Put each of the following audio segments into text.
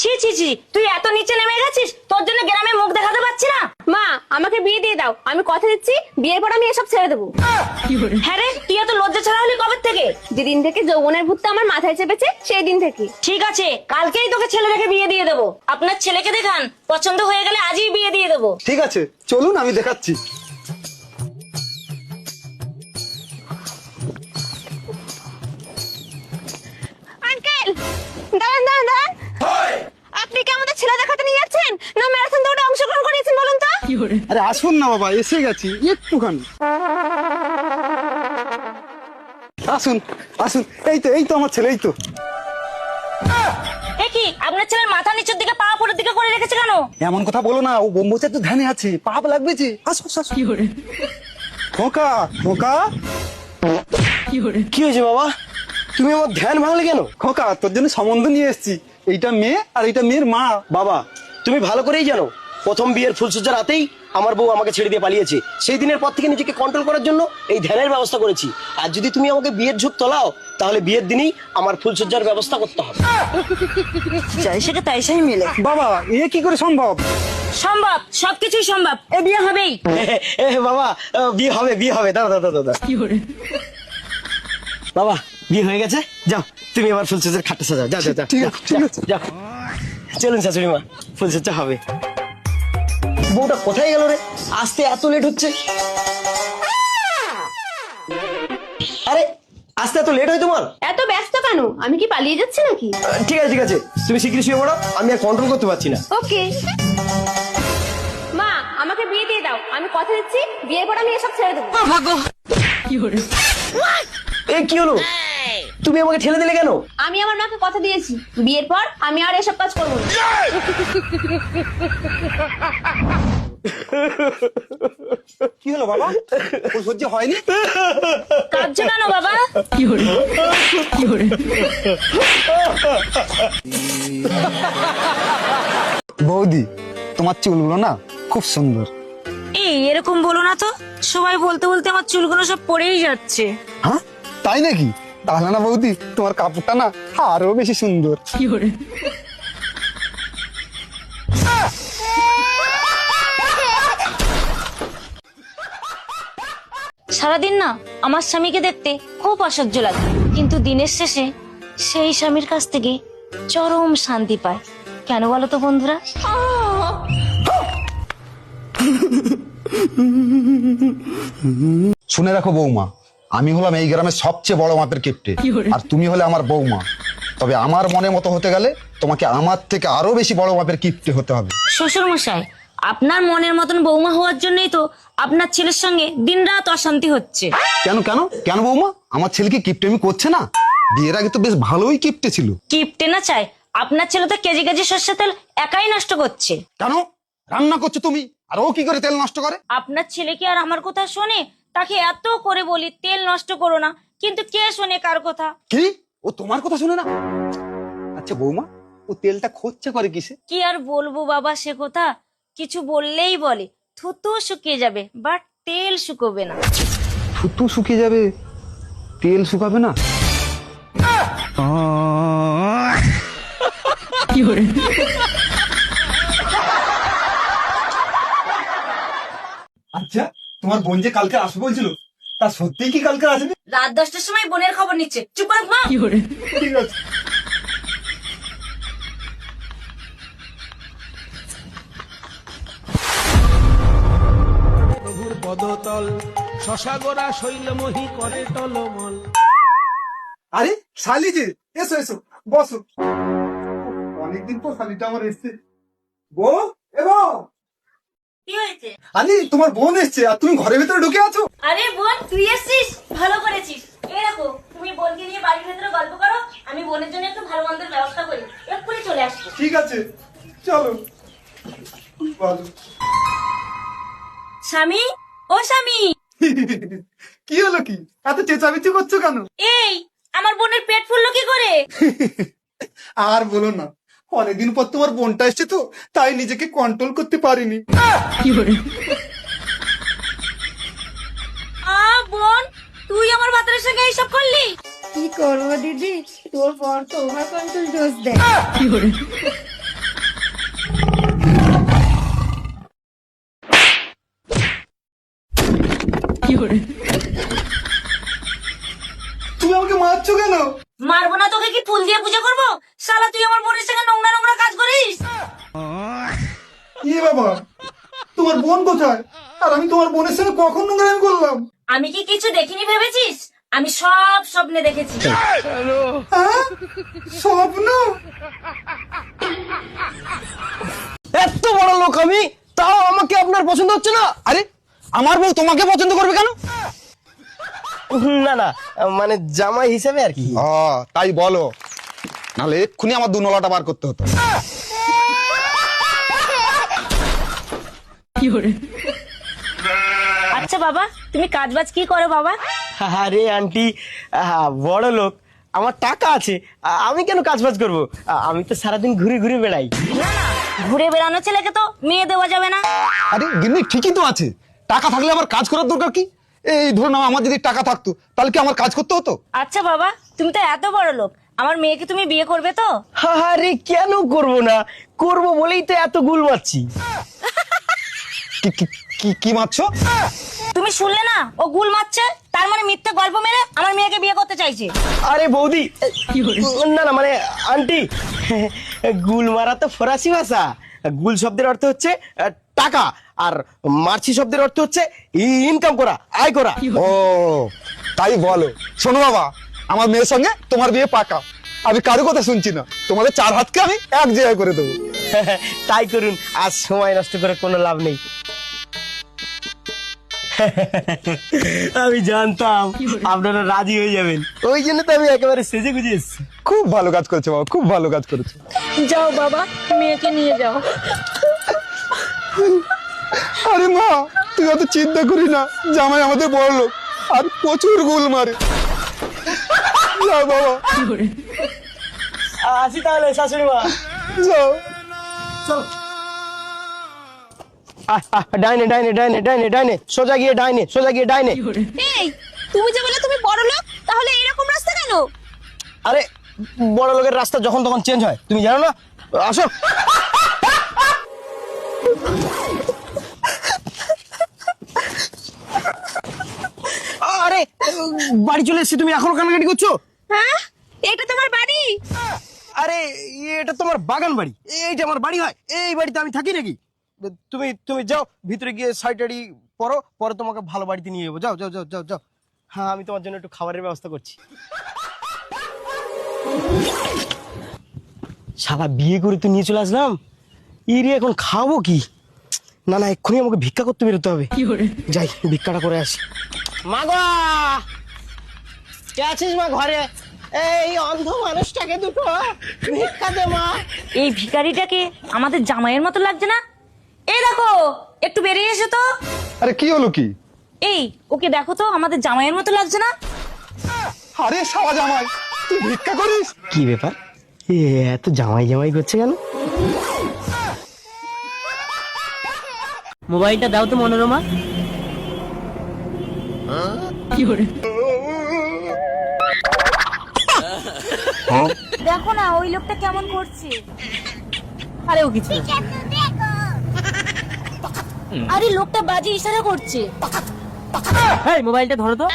ছি ছি ছি, তুই এত নিচে নেমে গেছিস, তোর জন্য গ্রামে মুখ দেখাতে পাচ্ছি না। মা, আমাকে বিয়ে দিয়ে দাও, আমি কথা দিচ্ছি বিয়ের পর আমি এসব ছেড়ে দেবো। হ্যাঁ রে, তুই এত লজ্জা ছাড়া হলি কবে থেকে? যেদিন থেকে যৌবনের ভূতটা আমার মাথায় চেপেছে সেই দিন থেকে। ঠিক আছে, কালকেই তোকে ছেলে দেখে বিয়ে দিয়ে দেবো। আপনার ছেলেকে দেখান, পছন্দ হয়ে গেলে আজই বিয়ে দিয়ে দেবো। ঠিক আছে, চলুন আমি দেখাচ্ছি। আঙ্কেল, দাঁড়ান দাঁড়ান দাঁড়ান, আপনি কি আমাদের ছেলে দেখাতে নিয়ে যাচ্ছেন না ম্যারাথন দৌড়ে অংশগ্রহণ করিয়েছেন বলুন তো? আরে আসুন না বাবা, এসে গেছি একটুখানি। আসুন আসুন, এই তো আমার ছেলে, এই তো। এ কি, আপনার ছেলের মাথা নিচের দিকে পা উপরের দিকে করে রেখেছে কেন? এমন কথা বলো না, ও ব্রহ্মচার্য ধ্যানে আছে, পাপ লাগবে যে। আসো আসো। খোকা খোকা, কি হয়েছে বাবা? তুমি আমার ধ্যান ভাঙলে কেন? খোকা, তোর জন্য সম্বন্ধ নিয়ে এসেছি। এইটা মেয়ে আর এইটা মেয়ের মা। বাবা, তুমি ভালো করেই জানো প্রথম বিয়ের ফুলসজ্জার রাতেই আমার বউ আমাকে ছেড়ে দিয়ে পালিয়েছে। সেই দিনের পর থেকে নিজেকে কন্ট্রোল করার জন্য এই ধ্যানের ব্যবস্থা করেছি। আর যদি তুমি আমাকে বিয়ের ঝুঁক তোলাও, তাহলে বিয়ের দিনই আমার ফুলসজ্জার ব্যবস্থা করতে হবে। যাই সেটা তাই সেই মিলে। বাবা, এ কি করে সম্ভব? সম্ভব, সবকিছুই সম্ভব, এ বিয়ে হবেই। বাবা, বিয়ে হবে। দাদা দাদা দাদা, বাবা বিয়ে হয়ে গেছে। যাও, তুমি আমার ফুলসজ্জার খাটটা সাজাও। যাও যাও যাও, ঠিক আছে, ঠিক আছে। যাও। চলুন শাশুড়ি মা, ফুলসজ্জা হবে। বউটা কোথায় গেল রে? আসতে এত লেট হচ্ছে। আরে, আসতে এত লেট হয় তোমার? এত ব্যস্ত কেন? আমি কি পালিয়ে যাচ্ছি নাকি? ঠিক আছে, তুমি শিগগিরই শুয়ে পড়ো, আমি আর কন্ট্রোল করতে পারছি না। ওকে। মা, আমাকে বিয়ে দিয়ে দাও, আমি কথা দিচ্ছি বিয়ের পর আমি এসব ছেড়ে দেবো। এ কি হলো? তুমি আমাকে ঠেলে দিলে কেন? আমি আমার মাকে কথা দিয়েছি বিয়ের পর আমি আর এসব কাজ করবো না। কি হলো বাবা? ফুল সহ্য হয়নি? কাঁদছো কেন বাবা? বৌদি, তোমার চুলগুলো না খুব সুন্দর। এই এরকম বলো না তো, সবাই বলতে বলতে আমার চুলগুলো সব পড়েই যাচ্ছে। হ্যাঁ, তাই নাকি? তাহলে না বৌদি, তোমার কাপড়টা না আরো বেশি সুন্দর। সারাদিন না আমার স্বামীকে দেখতে খুব অসহ্য লাগে, কিন্তু দিনের শেষে সেই স্বামীর কাছ থেকে চরম শান্তি পায়। কেন বলো তো বন্ধুরা? শুনে রাখো বৌমা, আমি হলাম এই গ্রামের সবচেয়ে বড় মাপের কিপ্টে, আর তুমি হলে আমার বৌমা। তবে আমার মনের মতো হতে গেলে তোমাকে আমার থেকে আরো বেশি বড় মাপের কিপ্টে হতে হবে। শ্বশুর মশাই, আপনার মনের মতন বৌমা হওয়ার জন্যই তো আপনার ছেলের সঙ্গে দিনরাত অশান্তি হচ্ছে। কেন কেন কেন বৌমা, আমার ছেলেকে কিপ্টেমি করছে না? বিয়ের আগে তো বেশ ভালোই কিপ্টে ছিল। কিপটে না চাই, আপনার ছেলে তো কেজি কেজি সর্ষের তেল একাই নষ্ট করছে। কেন? রান্না করছো তুমি, আর ও কি করে তেল নষ্ট করে? আপনার ছেলে কি আর আমার কথা শোনে? তাকে এত করে বলি তেল নষ্ট করো না, কিন্তু কে শোনে কার কথা? কি, ও তোমার কথা শুনে না? আচ্ছা বৌমা, ও তেলটা খরচা করে কিসে? কি আর বলবো বাবা সে কথা, কিছু বললেই বলে থুতু শুকিয়ে যাবে, বাট তেল শুকোবে না। থুতু শুকিয়ে যাবে, তেল শুকাবে না? আচ্ছা, তোমার বোন যে কালকে আসবে বলছিল, তা সত্যিই কি কালকে আসবে? রাত 10টার সময় বোনের খবর নিচ্ছে, চুপ করে মা। ঠিক আছে। প্রভুর পদতল শশাগোরা শৈলমোহী করে টলমল। আরে শালি যে, এসো এসো, বসো। অনেকদিন পর শালিটা আমার এসছে। বউ, এ বউ। কি হয়েছে? আরে তোমার বোন এসছে, আর তুমি ঘরের ভিতরে ঢুকে আছো। আরে বোন, তুই এসছিস, ভালো করেছিস। এই দেখো, তুমি বোনকে নিয়ে বাড়ির ভেতরে গল্প করো, আমি বোনের জন্য একটু ভালো মন্দের ব্যবস্থা করি, এক্ষুনি চলে আসবো। ঠিক আছে, চলো। বলো। স্বামী, ও স্বামী। কি হলো, কি এত চেঁচামেচি করছো কেন? এই, আমার বোনের পেট ফুললো কি করে? আর বলো না, অনেকদিন পর তোমার বোনটা এসছে তো, তাই নিজেকে কন্ট্রোল করতে পারিনি। বোন, তুই আমার ভাতারের সঙ্গে এইসব করলি? কি করবো দিদি, তোর পর তো ওভার কন্ট্রোল ডোজ দেয়। তুমি আমাকে মারছো কেন? মারবো না তোকে কি ফুল দিয়ে পূজা করবো? শালা তুই আমার বোনের সঙ্গে নোংরা নোংরা কাজ করিস। এ বাবা, তোমার বোন কোথায়? আর আমি তোমার বোনের সঙ্গে কখন নোংরামি করলাম? আমি কি কিছু দেখিনি ভেবেছিস? আমি সব স্বপ্নে দেখেছি। হ্যাঁ? স্বপ্ন? এত বড় লোক আমি, তাও আমাকে আপনার পছন্দ হচ্ছে না? আরে আমার বউ তোমাকে পছন্দ করবে কেন? না না, মানে জামাই হিসেবে আর কি। তাই বলো, নাহলে এক্ষুনি আমার 2 নলাটা বার করতে হতো। আচ্ছা বাবা, তুমি কাজবাজ কি করো বাবা? আরে আন্টি, বড় লোক, আমার টাকা আছে, আমি কেন কাজ বাজ করবো? আমি তো সারাদিন ঘুরে ঘুরে বেড়াই। না না, ঘুরে বেড়ানো ছেলেকে তো মেয়ে দেওয়া যাবে না। আরে গিন্নি ঠিকই তো আছে, টাকা থাকলে আমার কাজ করার দরকার কি? এই ধরো না, আমার যদি টাকা থাকতো তাহলে কি আমার কাজ করতে হতো? আচ্ছা বাবা, তুমি তো এত বড় লোক, আমার মেয়েকে তুমি বিয়ে করবে তো? আরে কেন করব না, করব বলেই তো এত গুল মারছি। কি মারছো? তুমি শুনলে না, ও গুল মারছে, তার মানে মিথ্যে গল্প মেরে আমার মেয়েকে বিয়ে করতে চাইছে। আরে বৌদি, না না মানে আন্টি, গুল মারা তো ফরাসি ভাষা। গুল শব্দের অর্থ হচ্ছে টাকা, আর মারছি শব্দের অর্থ হচ্ছে ইনকাম করা, আয় করা। ও তাই বলো। শোনো বাবা, আমার মেয়ের সঙ্গে তোমার বিয়ে পাকা। আমি কারো কথা শুনছি না, তোমাদের 4 হাতকে আমি এক জায়গায় করে দেবো। তাই করুন, আজ সময় নষ্ট করে কোনো লাভ নেই। আমি জানতাম আপনারা রাজি হয়ে যাবেন, ওই জন্য তো আমি একেবারে সেজে গুজে এসেছি। খুব ভালো কাজ করেছো বাবা, খুব ভালো কাজ করেছো। যাও বাবা, মেয়েকে নিয়ে যাও। আরে মা, তুই অত চিন্তা করি না, জামাই আমাদের বড় লোক আর প্রচুর গুল মারে। যাও বাবা, আসি তাহলে শাশুড়ি মা। যাও। চলো। ডাইনে ডাইনে ডাইনে ডাইনে ডাইনে, সোজা গিয়ে ডাইনে, সোজা গিয়ে ডাইনে। এই, তুমি যে বলে তুমি বড় লোক, তাহলে এরকম রাস্তা কেন? আরে বড় লোকের রাস্তা যখন তখন চেঞ্জ হয়, তুমি জানো না? আসো। আরে বাড়ি চলে এসেছি, তুমি এখনো কান্নাকাটি করছো? হ্যাঁ, এটা তোমার বাড়ি? আরে এটা তোমার বাগান বাড়ি, এইটা আমার বাড়ি হয়? এই বাড়িতে আমি থাকি নাকি? তুমি তুমি যাও ভিতরে গিয়ে শাড়ি পরো, পরে তোমাকে ভালো বাড়িতে নিয়ে যাবো। যাও যাও যাও যাও যাও। হ্যাঁ, আমি তোমার জন্য একটু খাবারের ব্যবস্থা করছি। শালা বিয়ে করে তো নিয়ে চলে আসলাম, ইরে এখন খাবো কি? না না, এক্ষুনি আমাকে ভিক্ষা করতে বেরোতে হবে। যাই, ভিক্ষাটা করে আসি। মা গো, কে আছিস মা ঘরে? এই অন্ধ মানুষটাকে দুটো ভিক্ষা দে মা। এই ভিখারিটাকে আমাদের জামাইয়ের মতো লাগছে না? এই দেখো, একটু বেরিয়ে এসো তো। আরে কি হলো কি? এই, ওকে দেখো তো, আমাদের জামাইয়ের মতো লাগছে না? আরে সারা জামাই, তুই ভিক্ষা করিস? কি ব্যাপার, এত জামাই জামাই করছে কেন? মোবাইলটা দাও তো মনোরমা। দেখো না ওই লোকটা কেমন করছে। আরে ও কিছু না। আরে লোকটা বাজে ইশারা করছে। এই মোবাইলটা ধরো তো।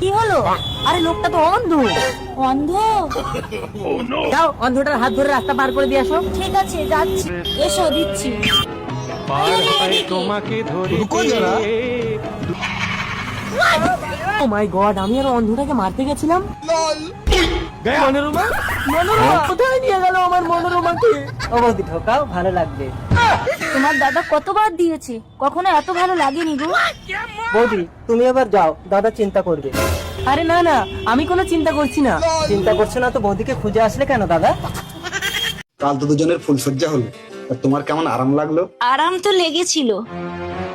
কি হলো? আরে লোকটা তো অন্ধ। অন্ধ? যাও অন্ধটার হাত ধরে রাস্তা পার করে দিয়ে আসো। ঠিক আছে, যাচ্ছি। এসো, দিচ্ছি। ও মাই গড, আমি আর অন্ধটাকে মারতে গেছিলাম। মনোরমা, মনোরমা কোথায় নিয়ে গেল আমার মনোরমাকে? অবধি ঢোকাও, ভালো লাগবে। তোমার দাদা কতবার দিয়েছে, কখনো এত ভালো লাগেনি গো। বৌদি তুমি এবার যাও, দাদা চিন্তা করবে। আরে না না, আমি কোনো চিন্তা করছি না। চিন্তা করছো না তো বৌদিকে খুঁজে আসলে কেন দাদা? কাল তো দুজনের ফুলসজ্জা হলো, তা তোমার কেমন আরাম লাগলো? আরাম তো লেগেছিল,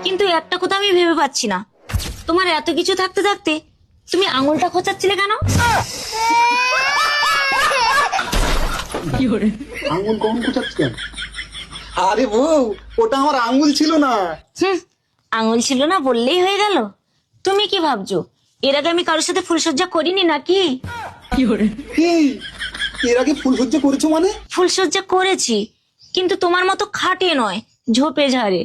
কিন্তু একটা কথা আমি ভেবে পাচ্ছি না, তোমার এত কিছু থাকতে থাকতে তুমি আঙুলটা খোঁচাচ্ছিলে কেন? আঙুল কখন খোঁচাচ্ছে? আরে বউ, ওটা আমার আঙুল ছিল না। আঙুল ছিল না বললেই হয়ে গেল? তুমি কি ভাবছো এর আগে আমি কারোর সাথে ফুলসজ্জা করিনি নাকি? এই, এর আগে ফুলসজ্জা করেছো মানে? ফুলসজ্জা করেছি, কিন্তু তোমার মতো খাটে নয়, ঝোপে ঝাড়ে।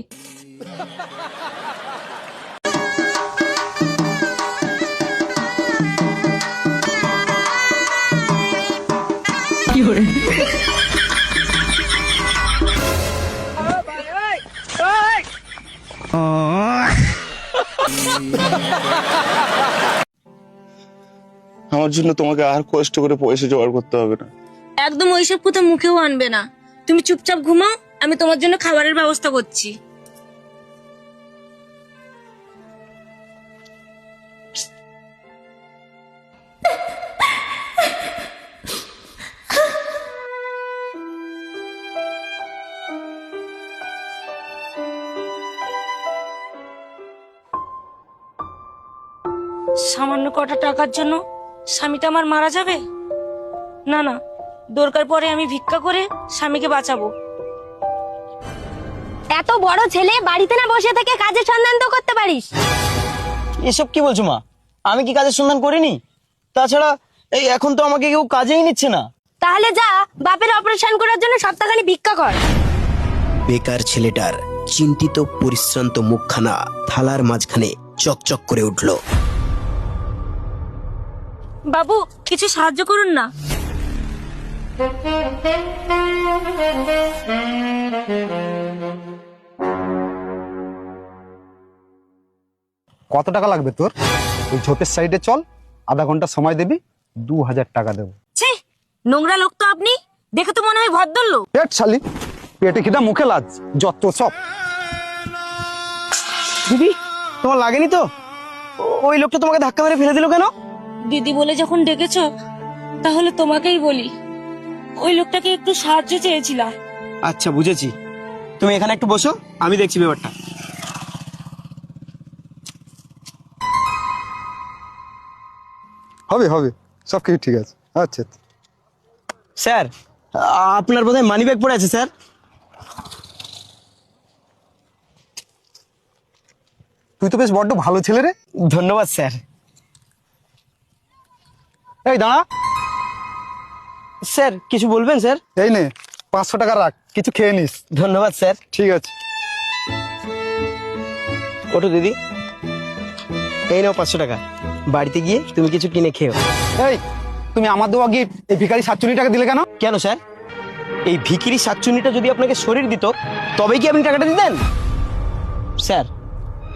আমার জন্য তোমাকে আর কষ্ট করে পয়সা জোগাড় করতে হবে না। একদম ওইসব কথা মুখেও আনবে না। তুমি চুপচাপ ঘুমাও, আমি তোমার জন্য খাবারের ব্যবস্থা করছি। সামান্য কটা টাকার জন্য স্বামীটা আমার মারা যাবে? না না, দরকার পরে আমি ভিক্ষা করে স্বামীকে বাঁচাবো। এত বড় ছেলে বাড়িতে না বসে থেকে কাজের সন্ধান তো করতে পারিস। এসব কি বলছো মা? আমি কি কাজের সন্ধান করিনি? তাছাড়া এই এখন তো আমাকে কেউ কাজেই নিচ্ছে না। তাহলে যা বাপের অপারেশন করার জন্য সপ্তাহখানি ভিক্ষা কর। বেকার ছেলেটার চিন্তিত পরিশ্রান্ত মুখখানা থালার মাঝখানে চকচক করে উঠল। বাবু, কিছু সাহায্য করুন না। কত টাকা লাগবে তোর? ওই ঝোপের সাইডে চল, আধা ঘন্টা সময় দিবি, 2000 টাকা দেবো। ছি, নোংরা লোক তো আপনি। দেখে তো মনে হয় ভদ্রলোক। পেট শালি, পেটে কিনা মুখে লাজ, যত সব। দিদি, তোমার লাগেনি তো? ওই লোকটা তোমাকে ধাক্কা মেরে ফেলে দিল কেন? দিদি বলে যখন ডেকেছো, তাহলে তোমাকেই বলি। ওই লোকটাকে একটু সাহায্য চেয়েছিলাম। আচ্ছা, বুঝেছি। তুমি এখানে একটু বসো, আমি দেখছি ব্যাপারটা। হবে হবে, সব কিছু ঠিক আছে। আচ্ছা স্যার, আপনার বোধহয় মানি ব্যাগ পড়ে আছে স্যার। তুই তো বেশ বড্ড ভালো ছেলে রে। ধন্যবাদ স্যার। এই দাঁড়া। স্যার, কিছু বলবেন স্যার? এই নে 500 টাকা রাখ, কিছু খেয়ে নিস। ধন্যবাদ স্যার। ঠিক আছে। ওঠো দিদি, এই নাও 500 টাকা। বাড়িতে গিয়ে তুমি কিছু কিনে খেও। এই, তুমি আমার দেওয়া গিফট এই ভিখারি 47 টাকা দিলে কেন? কেন স্যার? এই ভিখিরি শাকচুনিটা যদি আপনাকে শরীর দিত, তবেই কি আপনি টাকাটা দিতেন? স্যার,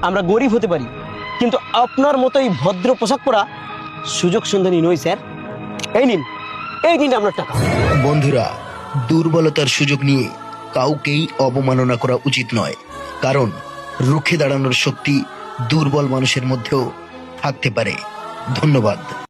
আমরা গরিব হতে পারি, কিন্তু আপনার মতো এই ভদ্র পোশাক পরা সুযোগ সন্ধানী নই স্যার। এই নিন, এই নিন আপনার টাকা। বন্ধুরা, দুর্বলতার সুযোগ নিয়ে কাউকেই অবমাননা করা উচিত নয়, কারণ রুখে দাঁড়ানোর শক্তি দুর্বল মানুষের মধ্যেও থাকতে পারে। ধন্যবাদ।